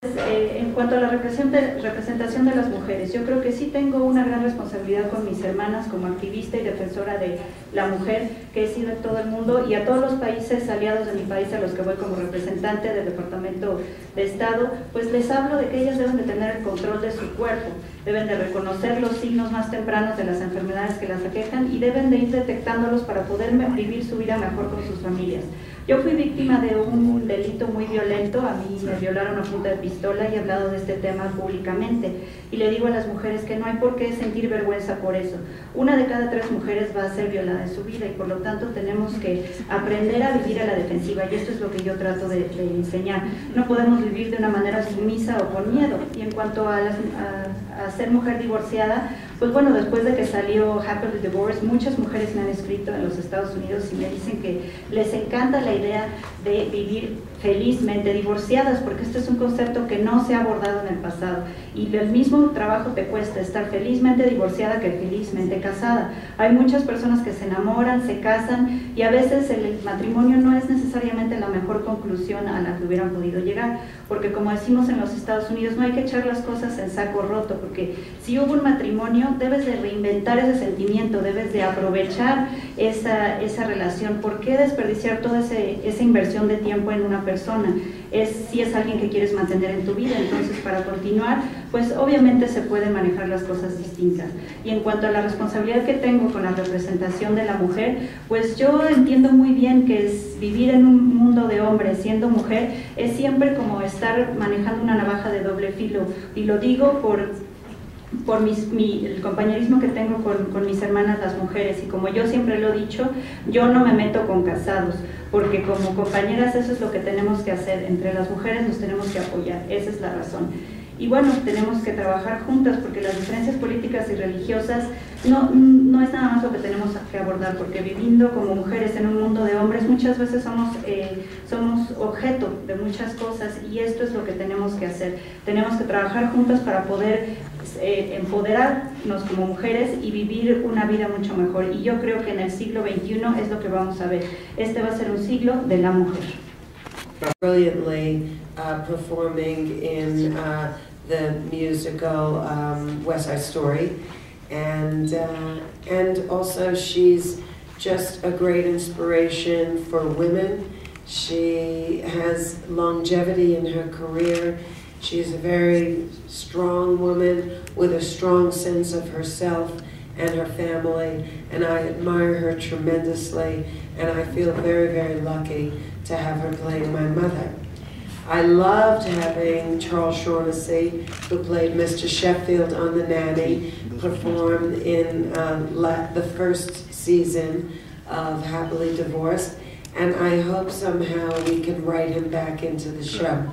En cuanto a la representación de las mujeres, yo creo que sí tengo una gran responsabilidad con mis hermanas como activista y defensora de la mujer, que he sido en todo el mundo, y a todos los países aliados de mi país a los que voy como representante del Departamento de Estado, pues les hablo de que ellas deben de tener el control de su cuerpo, deben de reconocer los signos más tempranos de las enfermedades que las aquejan y deben de ir detectándolos para poder vivir su vida mejor con sus familias. Yo fui víctima de un delito muy violento, a mí me violaron a punta de pistola y he hablado de este tema públicamente. Y le digo a las mujeres que no hay por qué sentir vergüenza por eso. 1 de cada 3 mujeres va a ser violada en su vida y por lo tanto tenemos que aprender a vivir a la defensiva, y esto es lo que yo trato de enseñar. No podemos vivir de una manera sumisa o con miedo. Y en cuanto a ser mujer divorciada, pues bueno, después de que salió Happily Divorced, muchas mujeres me han escrito en los Estados Unidos y me dicen que les encanta la idea de vivir felizmente divorciadas, porque este es un concepto que no se ha abordado en el pasado, y el mismo trabajo te cuesta estar felizmente divorciada que felizmente casada. Hay muchas personas que se enamoran, se casan, y a veces el matrimonio no es necesariamente la mejor conclusión a la que hubieran podido llegar, porque como decimos en los Estados Unidos, no hay que echar las cosas en saco roto, porque si hubo un matrimonio, debes de reinventar ese sentimiento, debes de aprovechar esa relación. ¿Por qué desperdiciar toda esa inversión de tiempo en una persona? Si es alguien que quieres mantener en tu vida. Entonces, para continuar, pues obviamente se pueden manejar las cosas distintas. Y en cuanto a la responsabilidad que tengo con la representación de la mujer, pues yo entiendo muy bien que es vivir en un mundo de hombres siendo mujer, es siempre como estar manejando una navaja de doble filo, y lo digo por el compañerismo que tengo con mis hermanas las mujeres, y como yo siempre lo he dicho, yo no me meto con casados, porque como compañeras eso es lo que tenemos que hacer, entre las mujeres nos tenemos que apoyar, esa es la razón. Y bueno, tenemos que trabajar juntas, porque las diferencias políticas y religiosas no es nada más lo que tenemos que abordar, porque viviendo como mujeres en un mundo de hombres muchas veces somos objeto de muchas cosas, y esto es lo que tenemos que hacer. Tenemos que trabajar juntas para poder empoderarnos como mujeres y vivir una vida mucho mejor, y yo creo que en el siglo XXI es lo que vamos a ver. Este va a ser un siglo de la mujer. Brilliantly performing in the musical West Side Story, and also she's just a great inspiration for women. She has longevity in her career. She's a very strong woman with a strong sense of herself and her family, and I admire her tremendously, and I feel very, very lucky to have her playing my mother. I loved having Charles Shaughnessy, who played Mr. Sheffield on the Nanny, perform in the first season of Happily Divorced, and I hope somehow we can write him back into the show.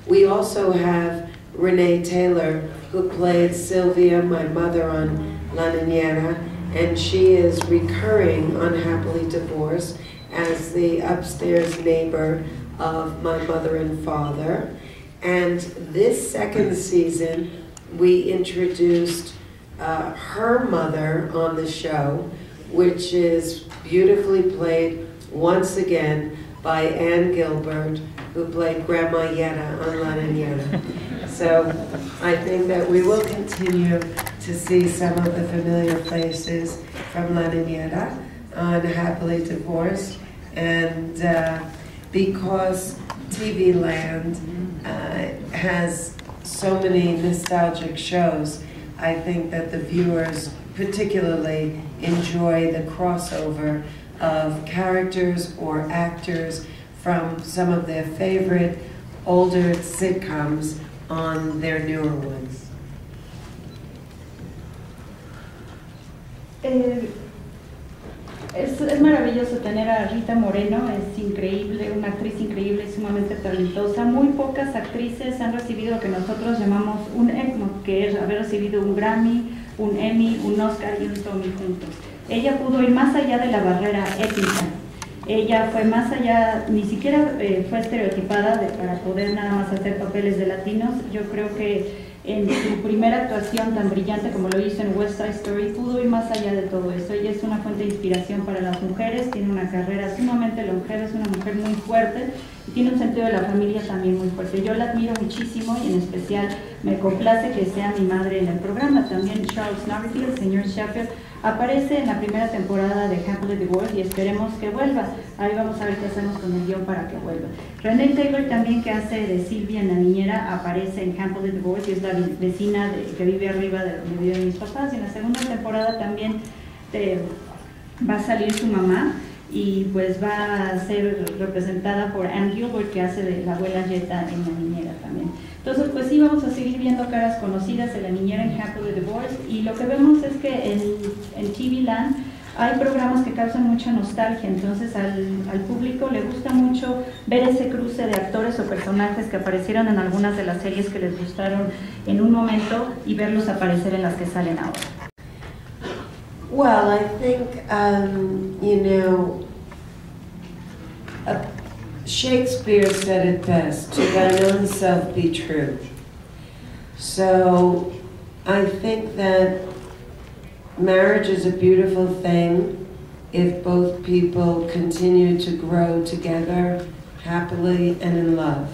We also have Renee Taylor, who played Sylvia, my mother, on La Niñera, and she is recurring on Happily Divorced as the upstairs neighbor of my mother and father. And this second season, we introduced her mother on the show, which is beautifully played once again by Ann Gilbert, who played Grandma Yetta on La Niñera. So I think that we will continue to see some of the familiar faces from La Niñera on Happily Divorced, and because TV Land has so many nostalgic shows, I think that the viewers particularly enjoy the crossover of characters or actors from some of their favorite older sitcoms on their newer ones. Es maravilloso tener a Rita Moreno, es increíble, una actriz increíble y sumamente talentosa. Muy pocas actrices han recibido lo que nosotros llamamos un ECMO, que es haber recibido un Grammy, un Emmy, un Oscar y un Tony juntos. Ella pudo ir más allá de la barrera étnica. Ella fue más allá, ni siquiera fue estereotipada para poder nada más hacer papeles de latinos. Yo creo que en su primera actuación tan brillante como lo hizo en West Side Story, pudo ir más allá de todo eso. Ella es una fuente de inspiración para las mujeres, tiene una carrera sumamente longeva, es una mujer muy fuerte y tiene un sentido de la familia también muy fuerte. Yo la admiro muchísimo y en especial me complace que sea mi madre en el programa. También Charles Norfield, el señor Sheffield, aparece en la primera temporada de Happily Divorced y esperemos que vuelva. Ahí vamos a ver qué hacemos con el guión para que vuelva. Renee Taylor también, que hace de Silvia en La Niñera, aparece en Happily Divorced y es la vecina que vive arriba de donde viven mis papás. Y en la segunda temporada también va a salir su mamá y pues va a ser representada por Anne Gilbert, que hace de la abuela Jetta en La Niñera también. Entonces, pues sí, vamos a seguir viendo caras conocidas de La Niñera en Happily Divorced, y lo que vemos es que en TV Land hay programas que causan mucha nostalgia, entonces al público le gusta mucho ver ese cruce de actores o personajes que aparecieron en algunas de las series que les gustaron en un momento y verlos aparecer en las que salen ahora. Well, I think, you know, Shakespeare said it best, to thine own self be true. So I think that marriage is a beautiful thing if both people continue to grow together happily and in love.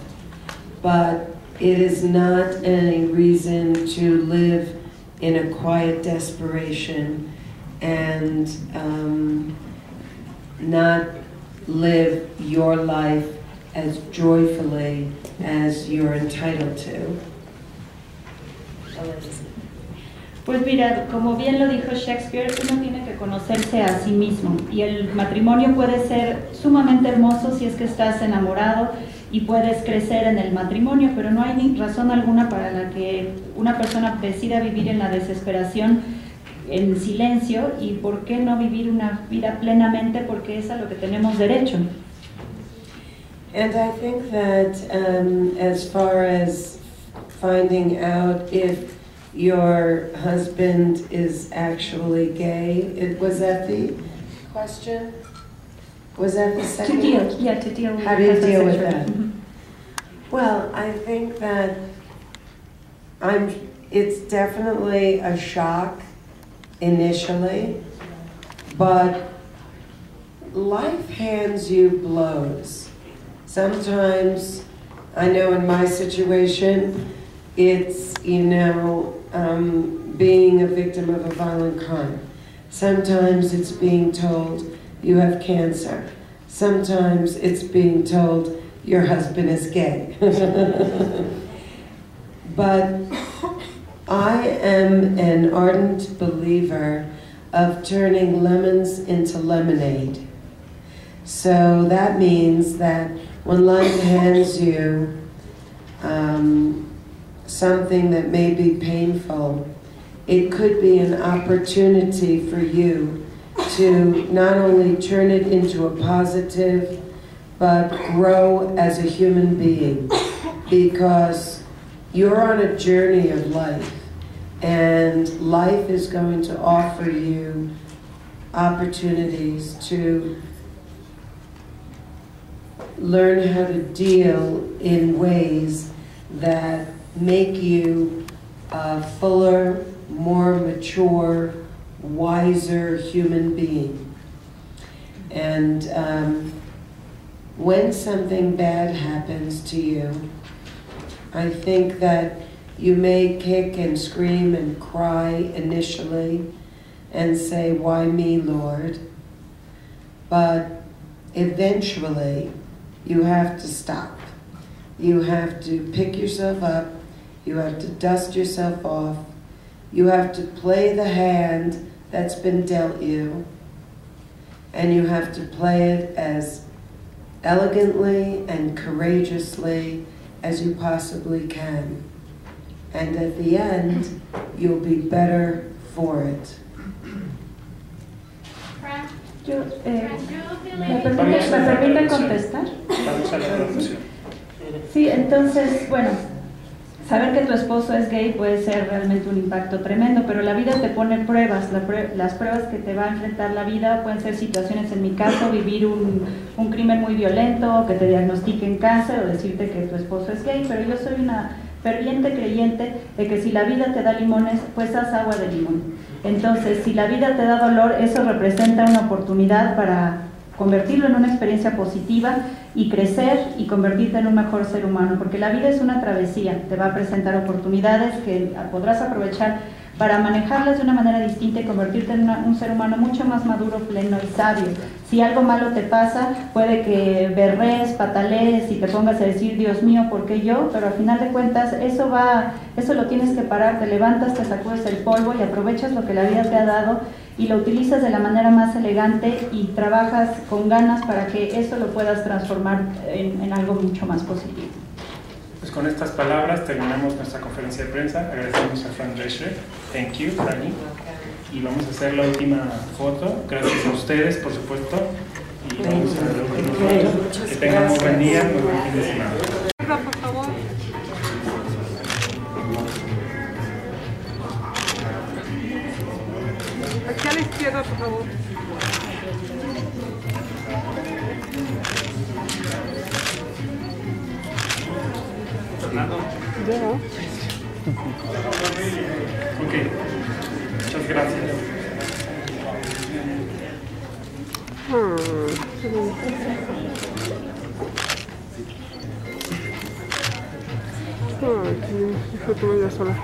But it is not any reason to live in a quiet desperation and not live your life as joyfully as you're entitled to. Pues mira, como bien lo dijo Shakespeare, uno tiene que conocerse a sí mismo y el matrimonio puede ser sumamente hermoso si es que estás enamorado y puedes crecer en el matrimonio, pero no hay ni razón alguna para la que una persona decida vivir en la desesperación, en silencio, y por qué no vivir una vida plenamente, porque es a lo que tenemos derecho. And I think that as far as finding out if your husband is actually gay, was that the question? Was that the second? To deal with How do you deal with that? Mm-hmm. Well, I think that it's definitely a shock initially, but life hands you blows. Sometimes, I know in my situation, it's, you know, being a victim of a violent crime. Sometimes it's being told you have cancer. Sometimes it's being told your husband is gay. But I am an ardent believer of turning lemons into lemonade. So that means that when life hands you something that may be painful, it could be an opportunity for you to not only turn it into a positive, but grow as a human being, because you're on a journey of life, and life is going to offer you opportunities to learn how to deal in ways that make you a fuller, more mature, wiser human being. And when something bad happens to you, I think that you may kick and scream and cry initially and say, "Why me, Lord?" But eventually, you have to stop. You have to pick yourself up. You have to dust yourself off. You have to play the hand that's been dealt you. And you have to play it as elegantly and courageously as you possibly can. And at the end, you'll be better for it. ¿Me permite contestar? Sí, entonces, bueno, saber que tu esposo es gay puede ser realmente un impacto tremendo, pero la vida te pone pruebas. Las pruebas que te va a enfrentar la vida pueden ser situaciones, en mi caso, vivir un crimen muy violento, que te diagnostiquen cáncer o decirte que tu esposo es gay, pero yo soy una ferviente creyente de que si la vida te da limones, pues haz agua de limón. Entonces, si la vida te da dolor, eso representa una oportunidad para convertirlo en una experiencia positiva y crecer y convertirte en un mejor ser humano, porque la vida es una travesía, te va a presentar oportunidades que podrás aprovechar para manejarlas de una manera distinta y convertirte en un ser humano mucho más maduro, pleno y sabio. Si algo malo te pasa, puede que berrees, patalees y te pongas a decir, Dios mío, ¿por qué yo? Pero al final de cuentas, eso lo tienes que parar, te levantas, te sacudes el polvo y aprovechas lo que la vida te ha dado y lo utilizas de la manera más elegante y trabajas con ganas para que eso lo puedas transformar en algo mucho más positivo. Pues con estas palabras terminamos nuestra conferencia de prensa. Agradecemos a Fran Drescher. Thank you, Franny. Y vamos a hacer la última foto. Gracias a ustedes, por supuesto. Y vamos a ver la última foto. Que tengan muy buen día, muy buen fin de semana. Por favor. Aquí a la izquierda, por favor. Ok, muchas gracias. Ay, qué foto sola.